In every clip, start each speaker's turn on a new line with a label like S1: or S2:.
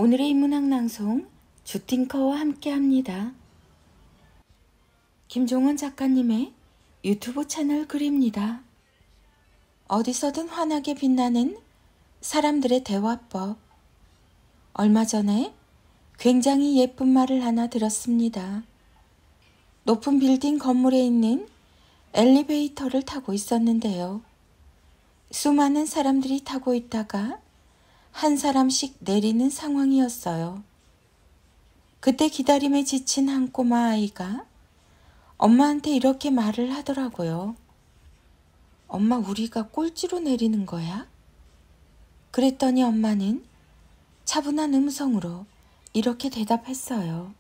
S1: 오늘의 인문학 낭송 주팅커와 함께합니다. 김종원 작가님의 유튜브 채널 글입니다. 어디서든 환하게 빛나는 사람들의 대화법. 얼마 전에 굉장히 예쁜 말을 하나 들었습니다. 높은 빌딩 건물에 있는 엘리베이터를 타고 있었는데요. 수많은 사람들이 타고 있다가 한 사람씩 내리는 상황이었어요. 그때 기다림에 지친 한 꼬마 아이가 엄마한테 이렇게 말을 하더라고요. 엄마, 우리가 꼴찌로 내리는 거야? 그랬더니 엄마는 차분한 음성으로 이렇게 대답했어요.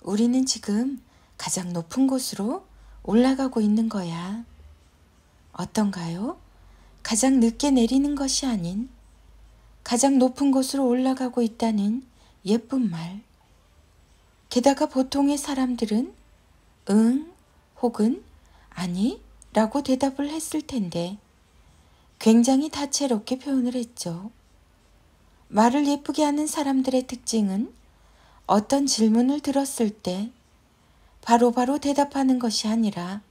S1: 우리는 지금 가장 높은 곳으로 올라가고 있는 거야. 어떤가요? 가장 늦게 내리는 것이 아닌 가장 높은 곳으로 올라가고 있다는 예쁜 말. 게다가 보통의 사람들은 응 혹은 아니 라고 대답을 했을 텐데 굉장히 다채롭게 표현을 했죠. 말을 예쁘게 하는 사람들의 특징은 어떤 질문을 들었을 때 바로바로 대답하는 것이 아니라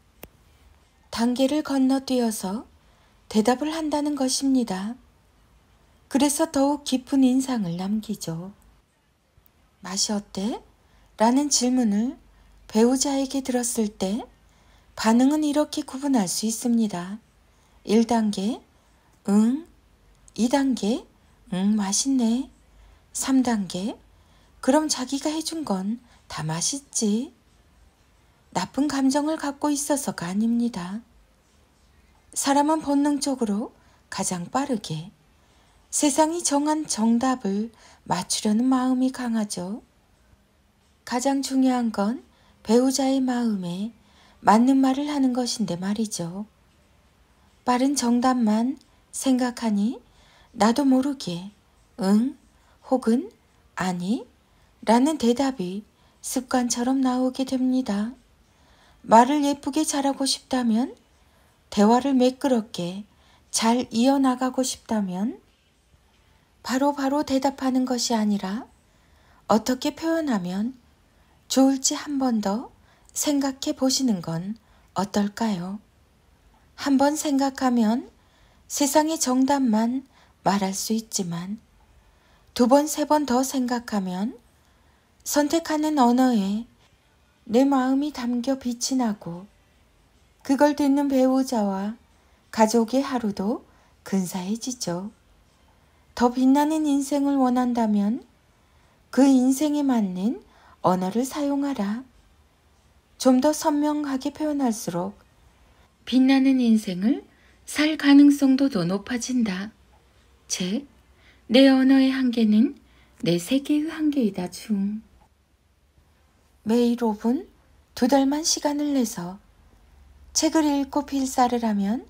S1: 단계를 건너뛰어서 대답을 한다는 것입니다. 그래서 더욱 깊은 인상을 남기죠. 맛이 어때? 라는 질문을 배우자에게 들었을 때 반응은 이렇게 구분할 수 있습니다. 1단계, 응. 2단계, 응, 맛있네. 3단계, 그럼 자기가 해준 건 다 맛있지. 나쁜 감정을 갖고 있어서가 아닙니다. 사람은 본능적으로 가장 빠르게 세상이 정한 정답을 맞추려는 마음이 강하죠. 가장 중요한 건 배우자의 마음에 맞는 말을 하는 것인데 말이죠. 빠른 정답만 생각하니 나도 모르게 응 혹은 아니 라는 대답이 습관처럼 나오게 됩니다. 말을 예쁘게 잘하고 싶다면, 대화를 매끄럽게 잘 이어나가고 싶다면 바로 대답하는 것이 아니라 어떻게 표현하면 좋을지 한 번 더 생각해 보시는 건 어떨까요? 한 번 생각하면 세상의 정답만 말할 수 있지만 2번, 3번 더 생각하면 선택하는 언어에 내 마음이 담겨 빛이 나고 그걸 듣는 배우자와 가족의 하루도 근사해지죠. 더 빛나는 인생을 원한다면 그 인생에 맞는 언어를 사용하라. 좀 더 선명하게 표현할수록 빛나는 인생을 살 가능성도 더 높아진다. 즉, 내 언어의 한계는 내 세계의 한계이다 중. 매일 5분, 2달만 시간을 내서 책을 읽고 필사를 하면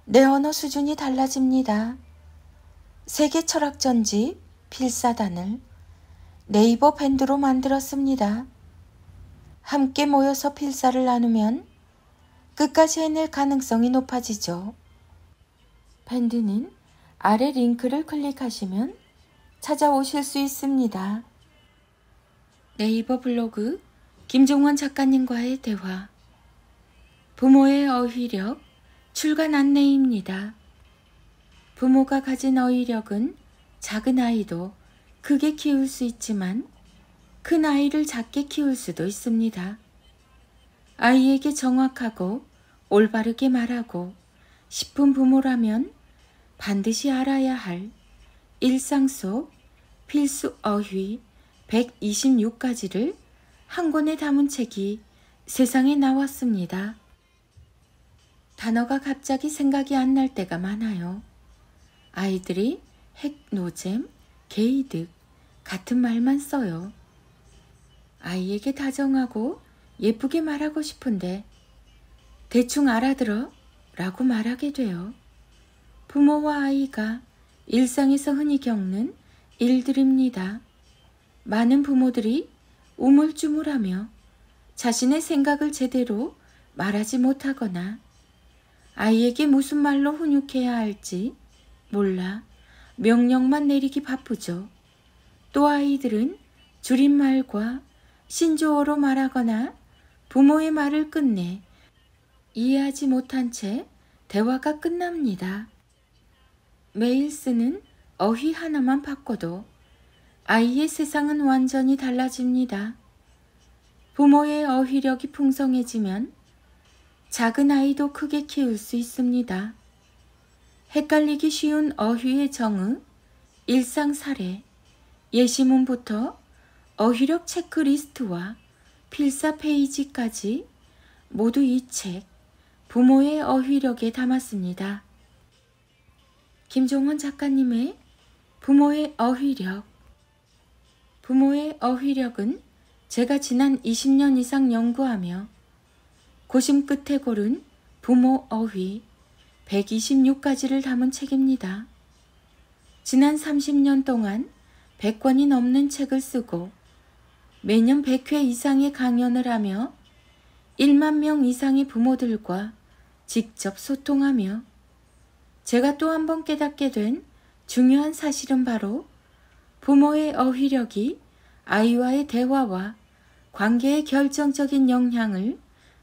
S1: 내 언어 수준이 달라집니다. 세계 철학 전집 필사단을 네이버 밴드로 만들었습니다. 함께 모여서 필사를 나누면 끝까지 해낼 가능성이 높아지죠. 밴드는 아래 링크를 클릭하시면 찾아오실 수 있습니다. 네이버 블로그 김종원 작가님과의 대화. 부모의 어휘력 출간 안내입니다. 부모가 가진 어휘력은 작은 아이도 크게 키울 수 있지만 큰 아이를 작게 키울 수도 있습니다. 아이에게 정확하고 올바르게 말하고 싶은 부모라면 반드시 알아야 할 일상 속 필수 어휘 126가지를 한 권에 담은 책이 세상에 나왔습니다. 단어가 갑자기 생각이 안 날 때가 많아요. 아이들이 핵, 노잼, 게이득 같은 말만 써요. 아이에게 다정하고 예쁘게 말하고 싶은데 대충 알아들어 라고 말하게 돼요. 부모와 아이가 일상에서 흔히 겪는 일들입니다. 많은 부모들이 우물쭈물하며 자신의 생각을 제대로 말하지 못하거나 아이에게 무슨 말로 훈육해야 할지 몰라 명령만 내리기 바쁘죠. 또 아이들은 줄임말과 신조어로 말하거나 부모의 말을 끝내 이해하지 못한 채 대화가 끝납니다. 매일 쓰는 어휘 하나만 바꿔도 아이의 세상은 완전히 달라집니다. 부모의 어휘력이 풍성해지면 작은 아이도 크게 키울 수 있습니다. 헷갈리기 쉬운 어휘의 정의, 일상 사례, 예시문부터 어휘력 체크리스트와 필사 페이지까지 모두 이 책 부모의 어휘력에 담았습니다. 김종원 작가님의 부모의 어휘력. 부모의 어휘력은 제가 지난 20년 이상 연구하며 고심 끝에 고른 부모 어휘 126가지를 담은 책입니다. 지난 30년 동안 100권이 넘는 책을 쓰고 매년 100회 이상의 강연을 하며 1만 명 이상의 부모들과 직접 소통하며 제가 또 한 번 깨닫게 된 중요한 사실은 바로 부모의 어휘력이 아이와의 대화와 관계에 결정적인 영향을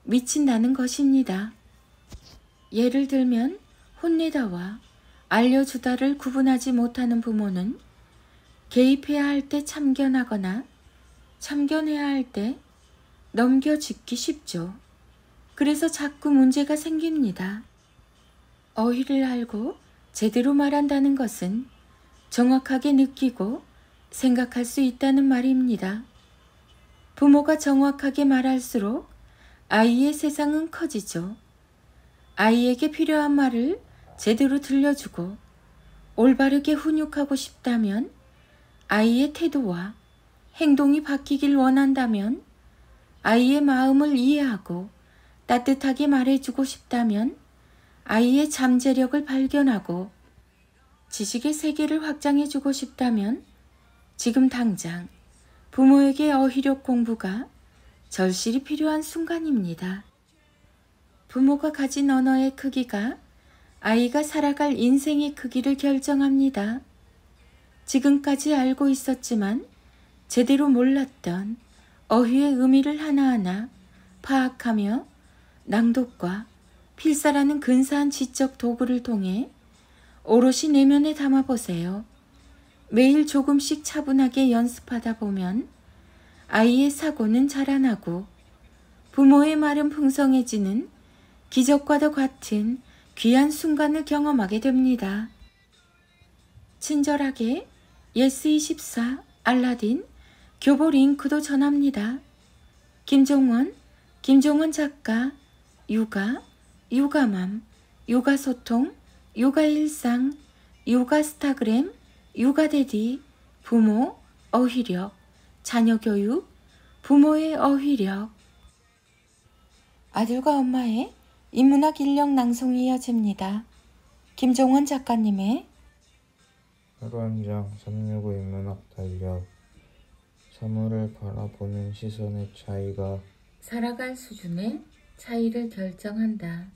S1: 미친다는 것입니다. 예를 들면 혼내다와 알려주다를 구분하지 못하는 부모는 개입해야 할 때 참견하거나 참견해야 할 때 넘겨짚기 쉽죠. 그래서 자꾸 문제가 생깁니다. 어휘를 알고 제대로 말한다는 것은 정확하게 느끼고 생각할 수 있다는 말입니다. 부모가 정확하게 말할수록 아이의 세상은 커지죠. 아이에게 필요한 말을 제대로 들려주고 올바르게 훈육하고 싶다면, 아이의 태도와 행동이 바뀌길 원한다면, 아이의 마음을 이해하고 따뜻하게 말해주고 싶다면, 아이의 잠재력을 발견하고 지식의 세계를 확장해주고 싶다면 지금 당장 부모에게 어휘력 공부가 절실히 필요한 순간입니다. 부모가 가진 언어의 크기가 아이가 살아갈 인생의 크기를 결정합니다. 지금까지 알고 있었지만 제대로 몰랐던 어휘의 의미를 하나하나 파악하며 낭독과 필사라는 근사한 지적 도구를 통해 오롯이 내면에 담아보세요. 매일 조금씩 차분하게 연습하다 보면 아이의 사고는 자라나고 부모의 말은 풍성해지는 기적과도 같은 귀한 순간을 경험하게 됩니다. 친절하게 예스24, 알라딘, 교보 링크도 전합니다. 김종원 작가, 육아, 육아맘, 육아소통, 육아일상, 육아스타그램, 육아데디, 부모, 어휘력, 자녀교육, 부모의 어휘력. 아들과 엄마의 인문학 인력 낭송이 이어집니다. 김종원 작가님의
S2: 하루 한 장 365 인문학 달력. 사물을 바라보는 시선의 차이가
S1: 살아갈 수준의 차이를 결정한다.